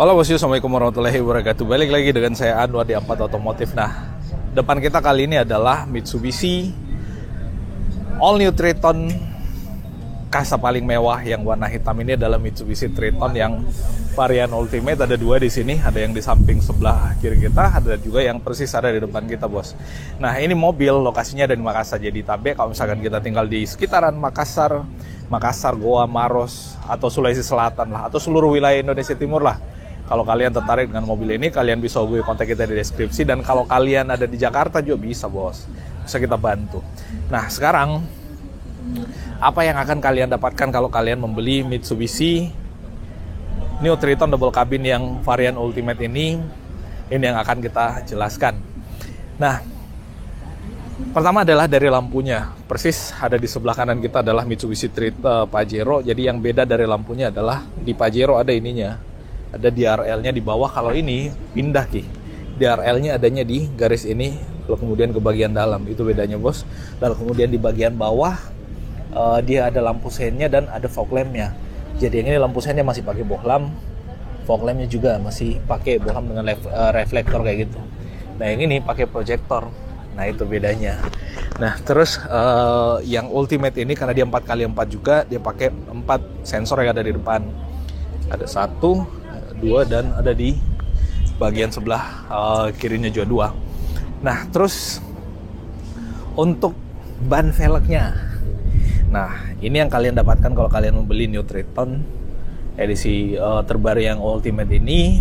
Halo bosku, assalamualaikum warahmatullahi wabarakatuh. Balik lagi dengan saya Anwar di Ampat Otomotif. Nah, depan kita kali ini adalah Mitsubishi All New Triton. Kasa paling mewah yang warna hitam ini adalah Mitsubishi Triton yang varian Ultimate. Ada dua di sini, ada yang di samping sebelah kiri kita, ada juga yang persis ada di depan kita, bos. Nah, ini mobil lokasinya ada di Makassar, jadi Tabe. Kalau misalkan kita tinggal di sekitaran Makassar, Goa, Maros, atau Sulawesi Selatan lah, atau seluruh wilayah Indonesia Timur lah. Kalau kalian tertarik dengan mobil ini, kalian bisa hubungi kontak kita di deskripsi. Dan kalau kalian ada di Jakarta juga bisa, bos. Bisa kita bantu. Nah, sekarang apa yang akan kalian dapatkan kalau kalian membeli Mitsubishi New Triton Double Cabin yang varian Ultimate ini yang akan kita jelaskan. Nah, pertama adalah dari lampunya. Persis ada di sebelah kanan kita adalah Mitsubishi Triton Pajero. Jadi yang beda dari lampunya adalah di Pajero ada ininya, ada DRL-nya di bawah. Kalau ini pindah ki, DRL-nya adanya di garis ini, lalu kemudian ke bagian dalam, itu bedanya, bos. Lalu kemudian di bagian bawah dia ada lampu seinnya dan ada fog lamp-nya. Jadi yang ini lampu seinnya masih pakai bohlam, fog lamp-nya juga masih pakai bohlam dengan reflektor kayak gitu. Nah, yang ini pakai proyektor. Nah, itu bedanya. Nah, terus yang Ultimate ini karena dia 4x4 juga, dia pakai 4 sensor yang ada di depan. Ada 1, 2, dan ada di bagian sebelah kirinya juga 2. Nah, terus untuk ban velgnya. Nah, ini yang kalian dapatkan kalau kalian membeli New Triton edisi terbaru yang Ultimate ini.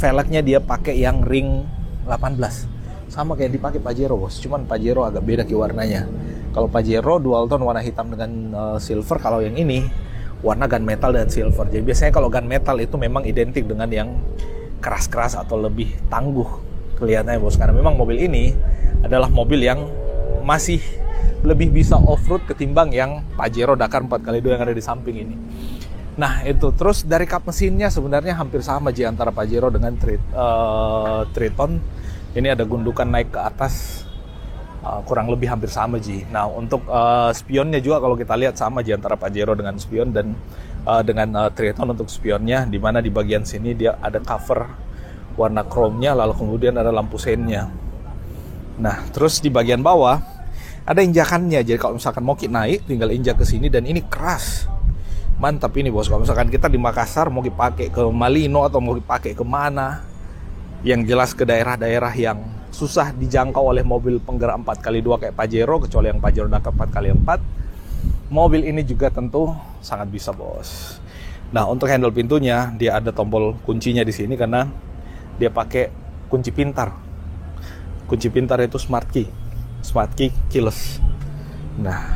Velgnya dia pakai yang ring 18. Sama kayak dipakai Pajero, bos. Cuman Pajero agak beda ki warnanya. Kalau Pajero dual tone warna hitam dengan silver, kalau yang ini warna gunmetal dan silver. Jadi biasanya kalau gunmetal itu memang identik dengan yang keras-keras atau lebih tangguh kelihatannya, bos. Karena memang mobil ini adalah mobil yang masih lebih bisa off-road ketimbang yang Pajero Dakar 4x2 yang ada di samping ini. Nah, itu. Terus dari kap mesinnya sebenarnya hampir sama Ji antara Pajero dengan Triton. Ini ada gundukan naik ke atas, kurang lebih hampir sama Ji. Nah, untuk spionnya juga kalau kita lihat sama Ji antara Pajero dengan spion dan dengan Triton untuk spionnya, di mana di bagian sini dia ada cover warna chrome-nya, lalu kemudian ada lampu seinnya. Nah, terus di bagian bawah ada injakannya. Jadi kalau misalkan mau naik, tinggal injak ke sini, dan ini keras. Mantap ini, bos. Kalau misalkan kita di Makassar mau dipakai ke Malino atau mau dipakai kemana, yang jelas ke daerah-daerah yang susah dijangkau oleh mobil penggerak 4x2 kayak Pajero, kecuali yang Pajero Dakar 4x4, mobil ini juga tentu sangat bisa, bos. Nah, untuk handle pintunya dia ada tombol kuncinya di sini karena dia pakai kunci pintar. Kunci pintar itu smart key keyless. Nah,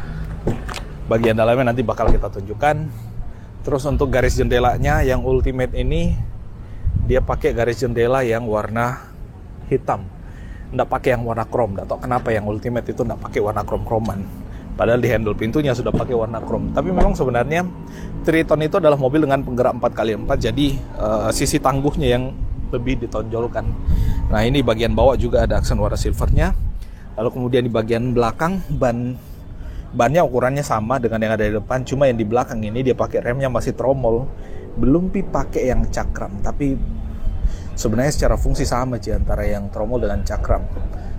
bagian dalamnya nanti bakal kita tunjukkan. Terus untuk garis jendelanya yang Ultimate ini dia pakai garis jendela yang warna hitam, nggak pakai yang warna chrome. Nggak tahu kenapa yang Ultimate itu nggak pakai warna chrome-chromean, padahal di handle pintunya sudah pakai warna chrome. Tapi memang sebenarnya Triton itu adalah mobil dengan penggerak 4x4, jadi sisi tangguhnya yang lebih ditonjolkan. Nah, ini bagian bawah juga ada aksen warna silvernya. Lalu kemudian di bagian belakang bannya ukurannya sama dengan yang ada di depan, cuma yang di belakang ini dia pakai remnya masih tromol, belum pakai yang cakram. Tapi sebenarnya secara fungsi sama sih antara yang tromol dengan cakram.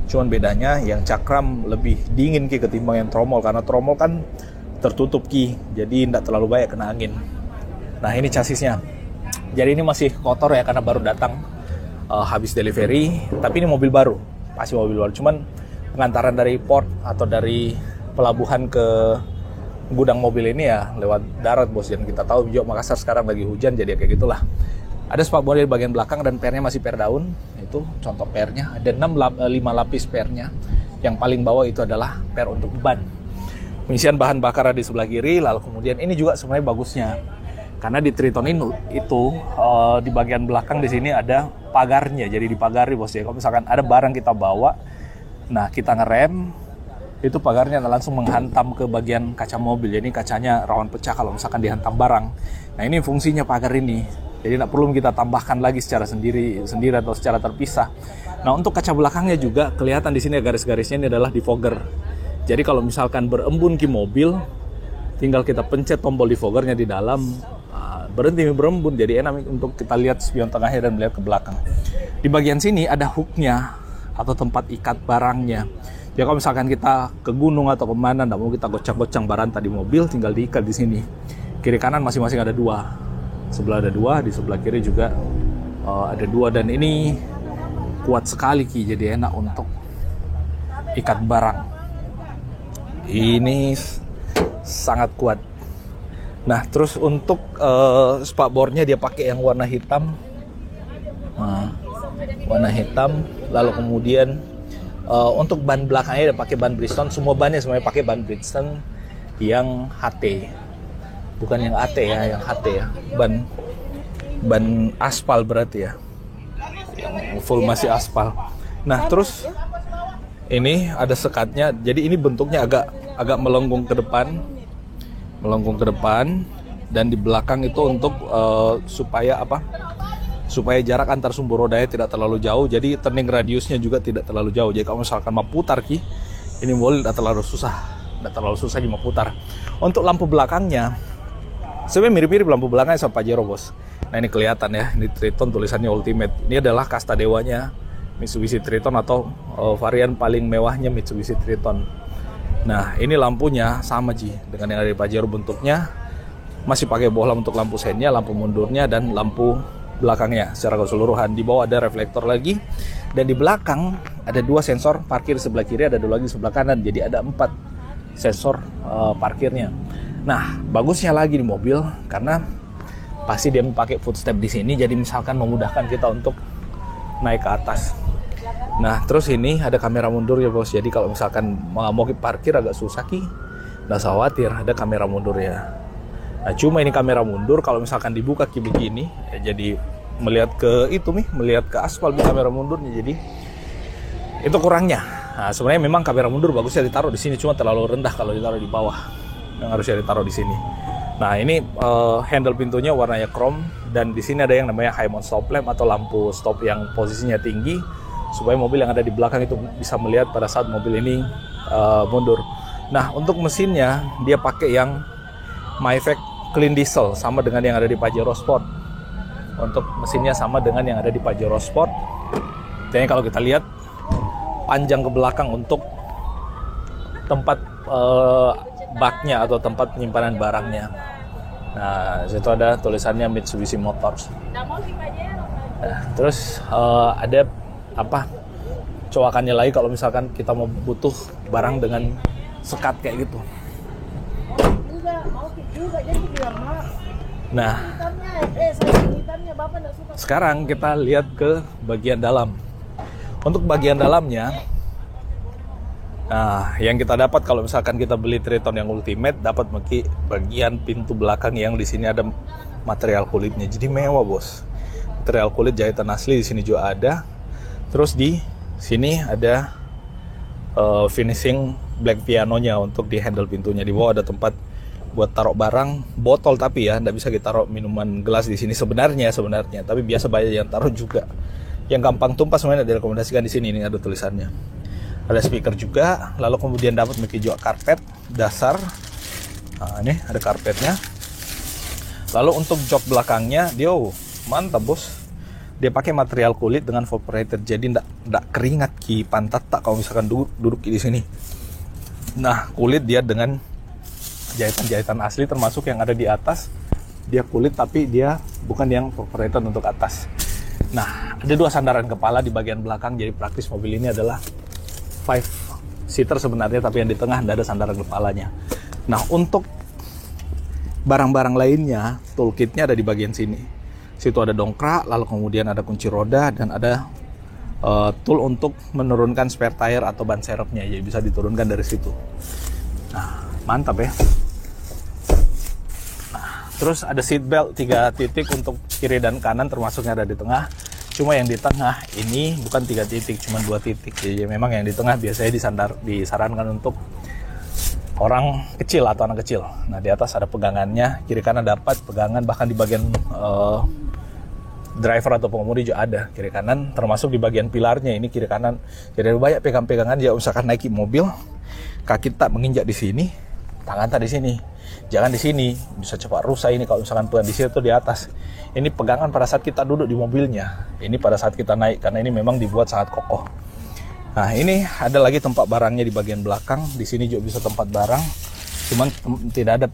Cuman bedanya yang cakram lebih dingin ki ketimbang yang tromol, karena tromol kan tertutup ki, jadi tidak terlalu banyak kena angin. Nah, ini chassisnya. Jadi ini masih kotor ya karena baru datang habis delivery, tapi ini mobil baru, pasti mobil baru. Cuman pengantaran dari port atau dari pelabuhan ke gudang mobil ini ya lewat darat, bos. Dan kita tahu juga Makassar sekarang lagi hujan, jadi kayak gitulah. Ada spark body di bagian belakang dan pernya masih per daun. Itu contoh pernya. Ada 5 lapis pernya. Yang paling bawah itu adalah per untuk ban. Pengisian bahan bakar di sebelah kiri. Lalu kemudian ini juga sebenarnya bagusnya, karena di Triton ini itu di bagian belakang di sini ada pagarnya. Jadi dipagari, bos ya. Kalau misalkan ada barang kita bawa, nah kita ngerem, itu pagarnya langsung menghantam ke bagian kaca mobil. Jadi kacanya rawan pecah kalau misalkan dihantam barang. Nah, ini fungsinya pagar ini. Jadi tidak perlu kita tambahkan lagi secara sendiri atau secara terpisah. Nah, untuk kaca belakangnya juga kelihatan di sini garis-garisnya ini adalah defogger. Jadi kalau misalkan berembun ke mobil, tinggal kita pencet tombol defoggernya di dalam, berhenti berembun, jadi enak untuk kita lihat spion tengahnya dan melihat ke belakang. Di bagian sini ada hooknya atau tempat ikat barangnya. Ya kalau misalkan kita ke gunung atau kemana, nggak mau kita gocang-gocang barang tadi mobil, tinggal diikat di sini. Kiri kanan masing-masing ada 2. Sebelah ada 2, di sebelah kiri juga ada 2, dan ini kuat sekali Ki, jadi enak untuk ikat barang. Ini sangat kuat. Nah, terus untuk spakbornya dia pakai yang warna hitam. Nah, warna hitam. Lalu kemudian untuk ban belakangnya dia pakai ban Bridgestone. Semua bannya semuanya pakai ban Bridgestone yang HT. Bukan yang AT ya, yang HT ya. Ban aspal berarti ya. Yang full masih aspal. Nah, terus ini ada sekatnya. Jadi ini bentuknya agak melengkung ke depan. Dan di belakang itu untuk supaya jarak antar sumber rodanya tidak terlalu jauh, jadi turning radiusnya juga tidak terlalu jauh. Jadi kalau misalkan mau putar Ki, ini mobil tidak terlalu susah mau putar. Untuk lampu belakangnya sebenarnya mirip-mirip lampu belakangnya sama Pajero bos. Nah ini kelihatan ya, ini Triton tulisannya Ultimate. Ini adalah kasta dewanya Mitsubishi Triton atau varian paling mewahnya Mitsubishi Triton. Nah ini lampunya sama Ji dengan yang ada di Pajero, bentuknya masih pakai bohlam untuk lampu sennya, lampu mundurnya, dan lampu belakangnya secara keseluruhan. Di bawah ada reflektor lagi, dan di belakang ada 2 sensor parkir, sebelah kiri ada 2 lagi sebelah kanan, jadi ada 4 sensor parkirnya. Nah bagusnya lagi di mobil karena pasti dia pakai footstep di sini, jadi misalkan memudahkan kita untuk naik ke atas. Nah terus ini ada kamera mundur ya bos, jadi kalau misalkan mau parkir agak susah Ki, nggak usah khawatir, ada kamera mundur ya. Nah cuma ini kamera mundur kalau misalkan dibuka Ki begini ya, jadi melihat ke aspal di kamera mundurnya, jadi itu kurangnya. Nah sebenarnya memang kamera mundur bagusnya ditaruh di sini, cuma terlalu rendah kalau ditaruh di bawah, yang harusnya ditaruh di sini. Nah ini handle pintunya warnanya chrome, dan di sini ada yang namanya high mount stop lamp atau lampu stop yang posisinya tinggi, supaya mobil yang ada di belakang itu bisa melihat pada saat mobil ini mundur. Nah untuk mesinnya dia pakai yang Myfec Clean Diesel, sama dengan yang ada di Pajero Sport. Untuk mesinnya sama dengan yang ada di Pajero Sport. Dan kalau kita lihat panjang ke belakang untuk tempat baknya atau tempat penyimpanan barangnya. Nah situ ada tulisannya Mitsubishi Motors. Nah, terus ada coakannya lagi kalau misalkan kita mau butuh barang dengan sekat kayak gitu. Nah sekarang kita lihat ke bagian dalam. Untuk bagian dalamnya, nah yang kita dapat kalau misalkan kita beli Triton yang Ultimate, dapat bagian pintu belakang yang di sini ada material kulitnya, jadi mewah bos. Material kulit jahitan asli di sini juga ada. Terus di sini ada finishing black pianonya untuk di handle pintunya. Di bawah ada tempat buat taruh barang, botol, tapi ya nggak bisa kita taruh minuman gelas di sini sebenarnya, tapi biasa banyak yang taruh juga. Yang gampang tumpah semuanya direkomendasikan di sini, ini ada tulisannya. Ada speaker juga, lalu kemudian dapat juga karpet dasar. Nah, ini ada karpetnya. Lalu untuk jok belakangnya, dia mantap bos. Dia pakai material kulit dengan evaporator, jadi ndak keringat Ki pantat tak kalau misalkan duduk di sini. Nah kulit dia dengan jahitan asli, termasuk yang ada di atas dia kulit, tapi dia bukan yang evaporator untuk atas. Nah ada 2 sandaran kepala di bagian belakang, jadi praktis mobil ini adalah 5 seater sebenarnya, tapi yang di tengah tidak ada sandaran kepalanya. Nah untuk barang-barang lainnya, toolkitnya ada di bagian sini. Situ ada dongkrak, lalu kemudian ada kunci roda, dan ada tool untuk menurunkan spare tire atau ban serepnya, jadi bisa diturunkan dari situ. Nah mantap ya. Nah terus ada seat belt 3 titik untuk kiri dan kanan, termasuknya ada di tengah. Cuma yang di tengah ini bukan 3 titik, cuma 2 titik. Jadi memang yang di tengah biasanya disarankan untuk orang kecil atau anak kecil. Nah di atas ada pegangannya, kiri kanan dapat pegangan, bahkan di bagian driver atau pengemudi juga ada kiri kanan, termasuk di bagian pilarnya ini kiri kanan. Jadi ada banyak pegangan, ya usahakan naiki mobil, kaki tak menginjak di sini, tangan tak di sini. Jangan di sini, bisa cepat rusak ini kalau misalkan pegang di sini atau di atas. Ini pegangan pada saat kita duduk di mobilnya. Ini pada saat kita naik, karena ini memang dibuat sangat kokoh. Nah, ini ada lagi tempat barangnya di bagian belakang. Di sini juga bisa tempat barang, cuman tidak ada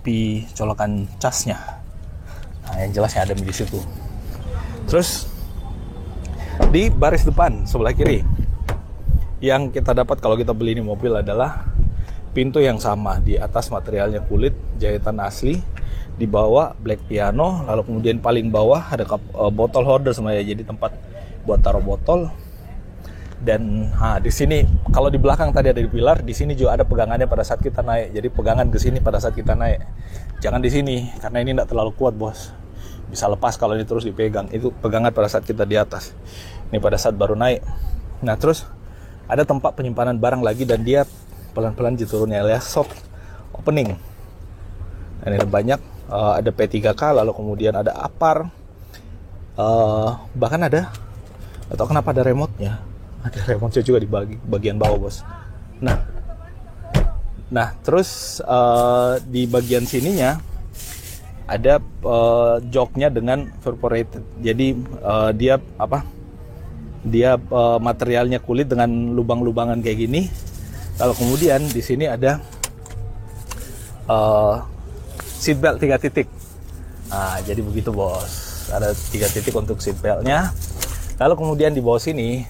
colokan casnya. Nah, yang jelasnya ada di situ. Terus di baris depan sebelah kiri, yang kita dapat kalau kita beli ini mobil adalah pintu yang sama. Di atas materialnya kulit jahitan asli, di bawah black piano, lalu kemudian paling bawah ada botol holder semuanya, jadi tempat buat taruh botol. Dan di sini kalau di belakang tadi ada di pilar, di sini juga ada pegangannya pada saat kita naik. Jadi pegangan ke sini pada saat kita naik. Jangan di sini karena ini tidak terlalu kuat, bos. Bisa lepas kalau ini terus dipegang. Itu pegangan pada saat kita di atas. Ini pada saat baru naik. Nah, terus ada tempat penyimpanan barang lagi dan dia pelan-pelan diturunnya alias soft opening. Nah, ini ada banyak, ada P3K, lalu kemudian ada apar, bahkan ada, atau kenapa ada remote-nya? Ada remote juga di bagian bawah, bos. Nah terus di bagian sininya ada joknya dengan perforated. Jadi dia materialnya kulit dengan lubang-lubangan kayak gini. Lalu kemudian di sini ada seatbelt 3 titik. Nah, jadi begitu, bos. Ada 3 titik untuk seatbeltnya. Lalu kemudian di bawah sini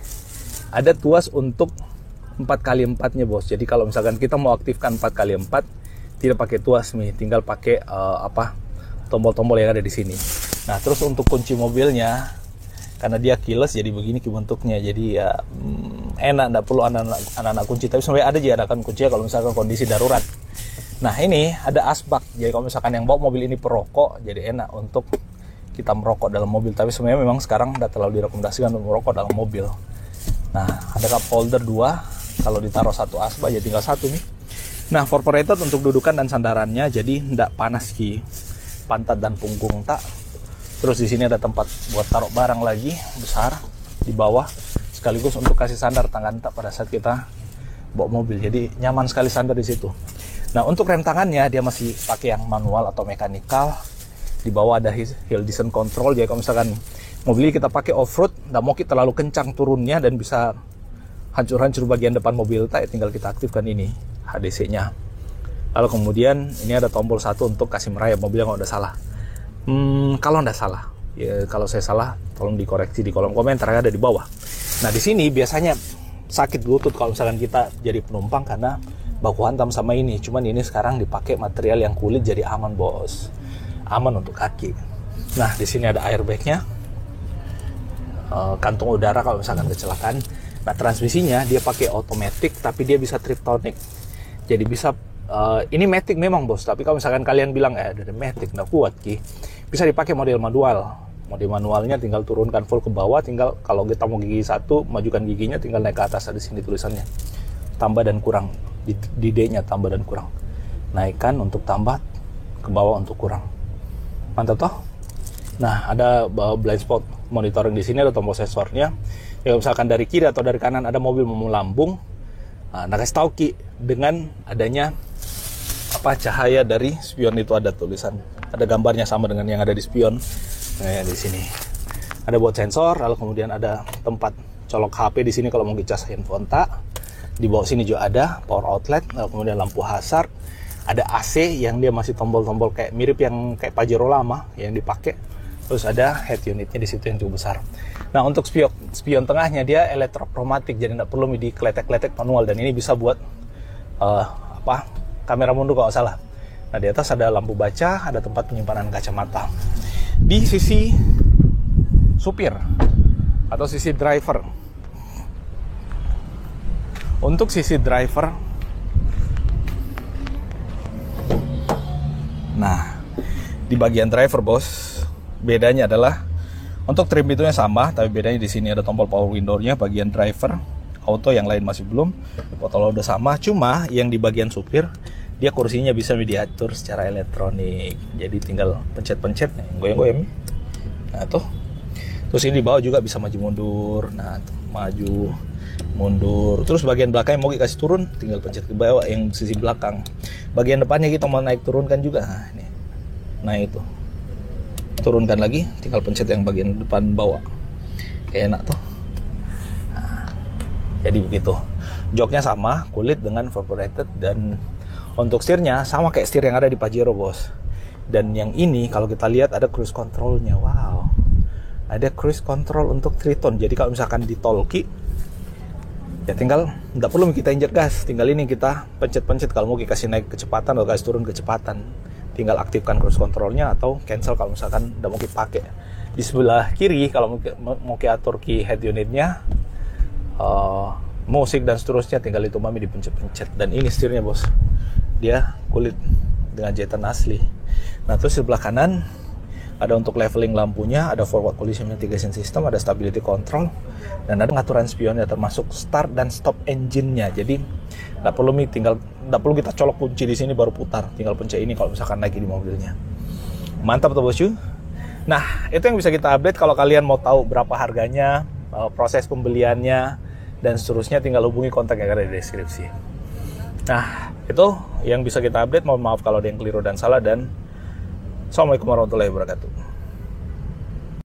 ada tuas untuk 4x4-nya, bos. Jadi kalau misalkan kita mau aktifkan 4x4, tidak pakai tuas nih, tinggal pakai tombol-tombol yang ada di sini. Nah, terus untuk kunci mobilnya, karena dia keyless jadi begini bentuknya. Jadi ya enak, nggak perlu anak-anak kunci. Tapi sebenarnya ada juga kan kuncinya kalau misalkan kondisi darurat. Nah, ini ada asbak. Jadi kalau misalkan yang bawa mobil ini perokok, jadi enak untuk kita merokok dalam mobil. Tapi sebenarnya memang sekarang nggak terlalu direkomendasikan untuk merokok dalam mobil. Nah, ada cup holder 2. Kalau ditaruh satu asbak ya tinggal satu nih. Nah, perforated untuk dudukan dan sandarannya, jadi nggak panas ki pantat dan punggung tak. Terus di sini ada tempat buat taruh barang lagi besar di bawah, sekaligus untuk kasih sandar tangan tak pada saat kita bawa mobil. Jadi nyaman sekali sandar di situ. Nah, untuk rem tangannya dia masih pakai yang manual atau mekanikal. Di bawah ada hill descent control. Jadi kalau misalkan mobil ini kita pakai off-road, nggak mau kita terlalu kencang turunnya dan bisa hancur-hancur bagian depan mobil, tinggal kita aktifkan ini HDC-nya. Lalu kemudian ini ada tombol 1 untuk kasih merayap mobilnya kalau udah salah. Kalau nggak salah, ya kalau saya salah tolong dikoreksi di kolom komentar yang ada di bawah. Nah, di sini biasanya sakit lutut kalau misalkan kita jadi penumpang karena baku hantam sama ini. Cuman ini sekarang dipakai material yang kulit, jadi aman, bos. Aman untuk kaki. Nah, di sini ada airbag-nya. Kantung udara kalau misalkan kecelakaan. Nah, transmisinya dia pakai automatic tapi dia bisa triptonic. Jadi bisa ini matic memang, bos, tapi kalau misalkan kalian bilang ada matic nggak kuat ki, bisa dipakai model manual. Model manualnya tinggal turunkan full ke bawah, tinggal kalau kita mau gigi 1 majukan giginya, tinggal naik ke atas. Ada di sini tulisannya tambah dan kurang, di D-nya tambah dan kurang. Naikkan untuk tambah, ke bawah untuk kurang. Mantap toh? Nah, ada blind spot monitoring di sini, ada tombol sensornya. Ya, misalkan dari kiri atau dari kanan ada mobil mau melambung, nah kasih tahu ki dengan adanya cahaya dari spion itu ada tulisan, ada gambarnya sama dengan yang ada di spion. Nah, di sini ada buat sensor, lalu kemudian ada tempat colok HP di sini kalau mau ngecas handphone tak. Di bawah sini juga ada power outlet, lalu kemudian lampu hazard. Ada AC yang dia masih tombol-tombol kayak mirip yang kayak Pajero lama yang dipakai. Terus ada head unitnya di situ yang cukup besar. Nah, untuk spion tengahnya dia elektrokromatik, jadi tidak perlu di kletek-kletek manual, dan ini bisa buat kamera mundur kalau salah. Nah, di atas ada lampu baca, ada tempat penyimpanan kacamata. Di sisi supir atau sisi driver. Untuk sisi driver, nah di bagian driver, bos, bedanya adalah untuk trim pintunya sama, tapi bedanya di sini ada tombol power window-nya bagian driver, auto, yang lain masih belum. Total udah sama, cuma yang di bagian supir dia kursinya bisa diatur secara elektronik. Jadi tinggal pencet-pencet nih, goyang-goyang. Nah, tuh. Terus ini di bawah juga bisa maju mundur. Nah, tuh, maju. mundur. Terus bagian belakang mau dikasih turun, tinggal pencet ke bawah yang sisi belakang. Bagian depannya kita mau naik turunkan juga. Nah, ini. Nah itu. Turunkan lagi, tinggal pencet yang bagian depan bawah. Kayak enak tuh. Nah, jadi begitu. Joknya sama, kulit dengan vaporated, dan untuk setirnya sama kayak setir yang ada di Pajero, bos. Dan yang ini kalau kita lihat ada cruise controlnya. Wow. Ada cruise control untuk Triton. Jadi kalau misalkan di tolki ya tinggal tidak perlu kita injek gas, tinggal ini kita pencet-pencet kalau mau kasih naik kecepatan atau kasih turun kecepatan, tinggal aktifkan cruise controlnya atau cancel kalau misalkan tidak mau pakai. Di sebelah kiri kalau mau atur key head unitnya, musik dan seterusnya, tinggal itu mami dipencet-pencet. Dan ini setirnya, bos, dia kulit dengan jahitan asli. Nah terus sebelah kanan ada untuk leveling lampunya, ada forward collision mitigation system, ada stability control, dan ada pengaturan spionnya termasuk start dan stop engine-nya. Jadi nggak perlu kita colok kunci di sini baru putar, tinggal pencet ini kalau misalkan lagi di mobilnya. Mantap tuh, bosku. Nah itu yang bisa kita update. Kalau kalian mau tahu berapa harganya, proses pembeliannya dan seterusnya, tinggal hubungi kontak yang ada di deskripsi. Nah itu yang bisa kita update. Mohon maaf kalau ada yang keliru dan salah, dan Assalamualaikum warahmatullahi wabarakatuh.